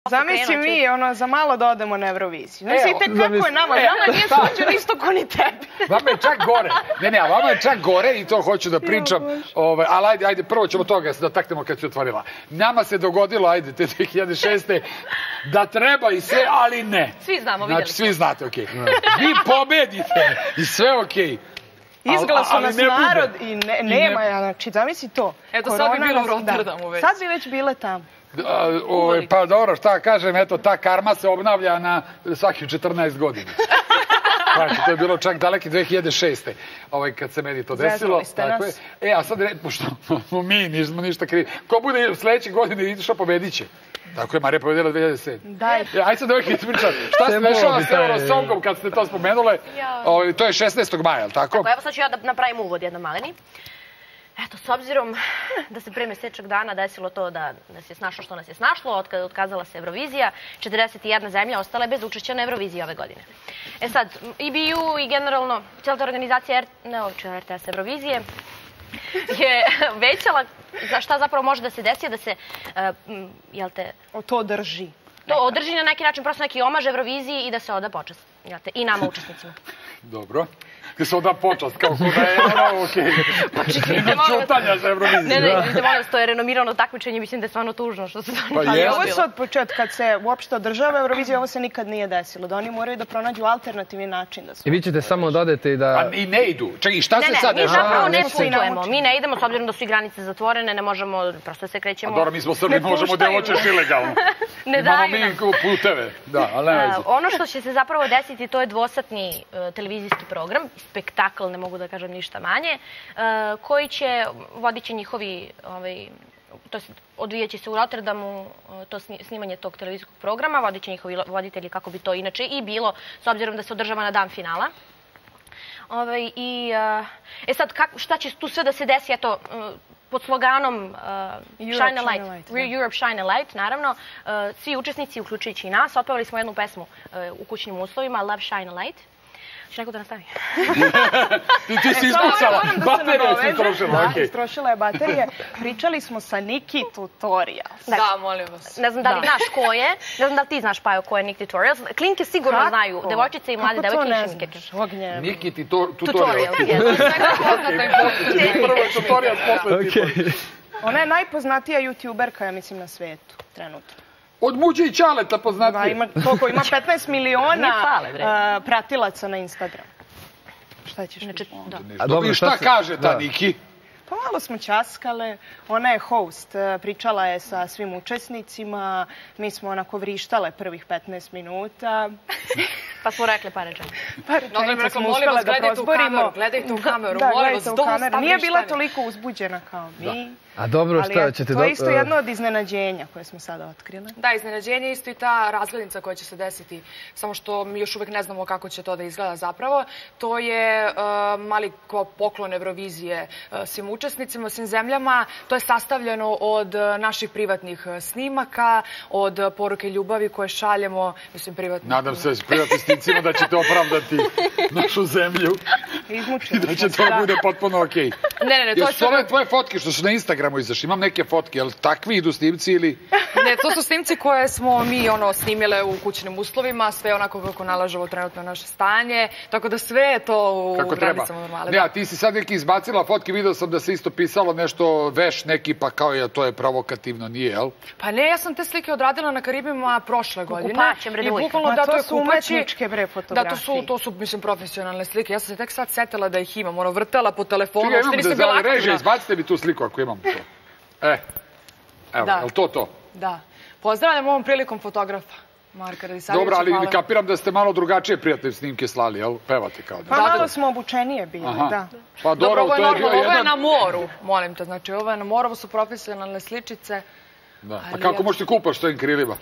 Zamisli mi, za malo da odemo na Euroviziju. Mislite kako je nama? Nama nije suđeno isto ko ni tebi. Vama je čak gore. Ne, vama je čak gore i to hoću da pričam. Ali ajde, prvo ćemo toga da taknemo kad se otvorila. Nama se dogodilo, ajde, te 2006. da treba i sve, ali ne. Svi znamo, vidjeli. Znači, svi znate, okej. Vi pobedite i sve okej. Izglasao nas narod i nema, znači, zamisli to. Eto, sad bi bilo u Rotterdamu već. Sad bi već bile tamo. Pa dobro, šta kažem, eto, ta karma se obnavlja na svakih 14 godina. Znači, to je bilo čak daleki 2006. Kad se meni to desilo. Zezali ste nas. A sad, pošto mi nismo ništa krivi. Ko bude sledeće godine išao, pobedit će. Tako je, Marija pobedila 2007. Daj. Ajde sad uvijek ispričam. Šta se dešava s Eurosongom kad ste to spomenule? To je 16. maja, je li tako? Tako, evo sad ću ja da napravim uvod jedno maleni. Eto, s obzirom da se pre mesečak dana desilo to da nas je snašlo što nas je snašlo, od kada otkazala se Eurovizija, 41 zemlja ostala je bez učešća na Euroviziji ove godine. E sad, EBU i generalno cijela ta organizacija RTS Eurovizije je većala za šta zapravo može da se desi, da se, jel te... To održi. To održi na neki način, prosto neki omaž Euroviziji i da se oda počast, jel te, i nama učesnicima. Dobro. Gdje se oda počast, kao kuda je ono, okej. Ima čutanja za Euroviziju. Ne, vidite, molim vas, to je renomirano takmičenje, mislim da je stvarno tužno što se to nije ali ovo se od početka, kad se uopšte održava Eurovizija, ovo se nikad nije desilo, da oni moraju da pronađu alternativni način da se... I vi ćete samo da odete i da... I ne idu. Čekaj, i šta se sad dešava? Ne, mi zapravo ne putujemo. Mi ne idemo, s obzirom da su i granice zatvorene, ne možemo, prosto se krećemo... A dobro, mi smo Srbi, možemo da hoćeš ilegalno. Ne daju nam. Imamo mi puteve, da, ali ne vezi. Ono što će se zapravo desiti, to je dvosatni televizijski program, spektakl, ne mogu da kažem ništa manje, koji će, vodit će njihovi, odvijat će se u Rotterdamu, to snimanje tog televizijskog programa, vodit će njihovi voditelji kako bi to inače i bilo, s obzirom da se održava na dan finala. Sad, šta će tu sve da se desi, eto, pod sloganom Europe Shine a Light, naravno, svi učesnici, uključujući i nas, otpevali smo jednu pesmu u kućnim uslovima, Love Shine a Light. Će neko da nastavi? Ti si ispucala. Baterija si istrošila, okej. Istrošila je baterije. Pričali smo sa Niki Tutorials. Da, molim vas. Ne znam da li znaš ko je. Ne znam da li ti znaš, Pajo, ko je Niki Tutorials. Klinke sigurno znaju. Devojčice i mlade devojke i Niki. Niki Tutorials. Prvo je Tutorials, posle Tutorials. Ona je najpoznatija youtuberka, ja mislim, na svetu, trenutno. Od Muđe i Ćaleta poznatije. Ima 15 miliona pratilaca na Instagram. Šta ćeš reći? I šta kaže ta Niki? Pa malo smo ćaskale, ona je host, pričala je sa svim učesnicima, mi smo onako vrištale prvih 15 minuta. Pa smo rekli par rečenica. Par rečenica smo uspjela da prozborimo. Gledajte u kameru, molim vas, dosta. Nije bila toliko uzbuđena kao mi. A dobro, šta ćete... To je isto jedno od iznenađenja koje smo sada otkrili. Da, iznenađenje je isto i ta razglednica koja će se desiti, samo što mi još uvek ne znamo kako će to da izgleda zapravo. To je mali poklon Eurovizije svim učesnicima, svim zemljama. To je sastavljeno od naših privatnih snimaka, od poruke ljubavi koje šaljemo, mislim, privatnih... Nadam se privatnim snimcima da ćete opravdati našu zemlju i da će to bude potpuno okej. Ne, to je sve... Ove tvoje fotke što su na Instagramu izašli, imam neke fotke, ali takvi idu snimci ili... Ne, to su snimci koje smo mi snimile u kućnim uslovima, sve onako kako nalaže ovo trenutno naše stanje, tako da sve je to u granicama normale. Ne, a ti si sad neki izbacila fotke, vidio sam da se isto pisalo nešto veš neki, pa kao je to je provokativno, nije, jel? Pa ne, ja sam te slike odradila na Karibima prošle godine. Kupaće, bre, dvojka. Ma to su umetničke, bre, fotografije. Da, to su, mislim, profesionalne slike. Ja sam se tek sad setila da ih imam, vrtela po telefonu. Čekaj, imam da zali reže, izbacite mi tu sliku ako imam to. Evo, je li to? Da. Pozdravljam ovom prilikom fotografa Marka Radisavljevića. Dobro, ali kapiram da ste malo drugačije prijatne snimke slali, jel? Pevate kao da. Pa malo smo obučenije bili, da. Pa dobro, to je bio jedan... Ovo je na moru, molim te, znači ovo je na moru, ovo su profesionalne sličice. Da, pa kako možeš ti kupaš s tojim krilima?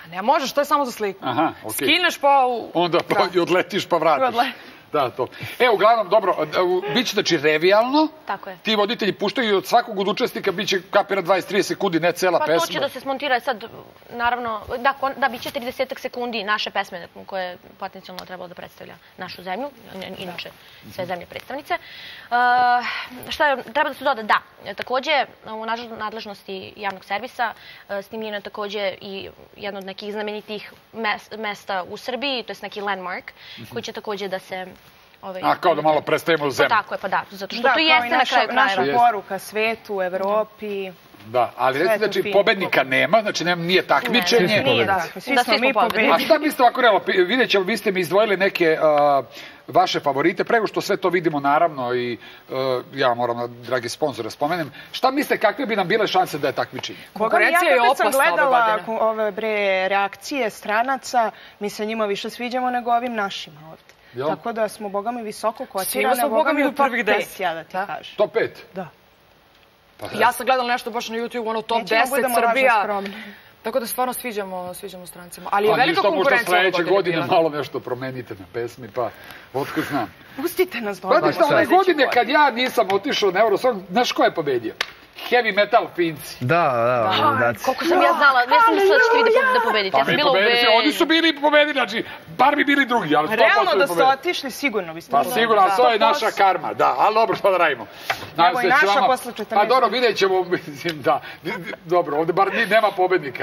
Ne možeš, to je samo za sliku. Aha, okej. Skineš pa... Onda odletiš pa vratiš. Da, to. Uglavnom, dobro, bit će znači revijalno. Tako je. Ti voditelji puštaju od svakog od učesnika, bit će kapira 20-30 sekundi, ne cela pesma. Pa to će da se smontira sad, naravno, da, bit će 30 sekundi naše pesme koje potencijalno trebalo da predstavlja našu zemlju, inače sve zemlje predstavnice. Šta treba da se doda? Da, takođe u nadležnosti javnog servisa snimljeno je takođe i jedno od nekih znamenitih mesta u Srbiji, to je neki landmark, koji će takođe da se... kao da malo predstavimo zemlju. Tako je, pa da, zato što to jeste na kraju krajeva. Naša poruka svetu, Evropi... Da, ali recite, znači, pobednika nema, znači nije takmičenje. Nije, da, svi smo mi pobedili. A šta mislite ovako, realno, vidjet ćemo, vi ste mi izdvojili neke vaše favorite, prego što sve to vidimo, naravno, i ja moram, dragi sponzore, spomenem, šta mislite, kakve bi nam bile šanse da je takmičenje? Konkurencija je opasna ove godine. Ja kad sam gledala ove reakcije stranaca, mi se njima više sviđamo nego ovim našima ovde. Tako da smo, boga mi, visoko kotirane. Svima smo, boga mi, u prvih 10. Ja da ti kažem. Top 5? Da. Ja sam gledala nešto baš na YouTube, top 10 Srbija. Tako da stvarno sviđamo strancima. Ali je velika konkurencija ove godine. Sledeće godine malo nešto promenite na pesmi, pa otkud znam. Pustite nas dobro. Znate šta, ove godine kad ja nisam otišao na Eurosong, znaš ko je pobedio? Heavy metal Finci. Da. Koliko sam ja znala, ja sam mislila da ćete vi da pobedite. Ja sam bila ubeđena. Oni su bili pobedili, znači, bar bi bili drugi, ali 100% realno da ste otišli, sigurno biste pobedili. Pa sigurno, ali to je naša karma, da, ali dobro, šta da radimo. Evo i naša posle 14. Pa dobro, vidjet ćemo, mislim, da, dobro, ovde bar nema pobednika.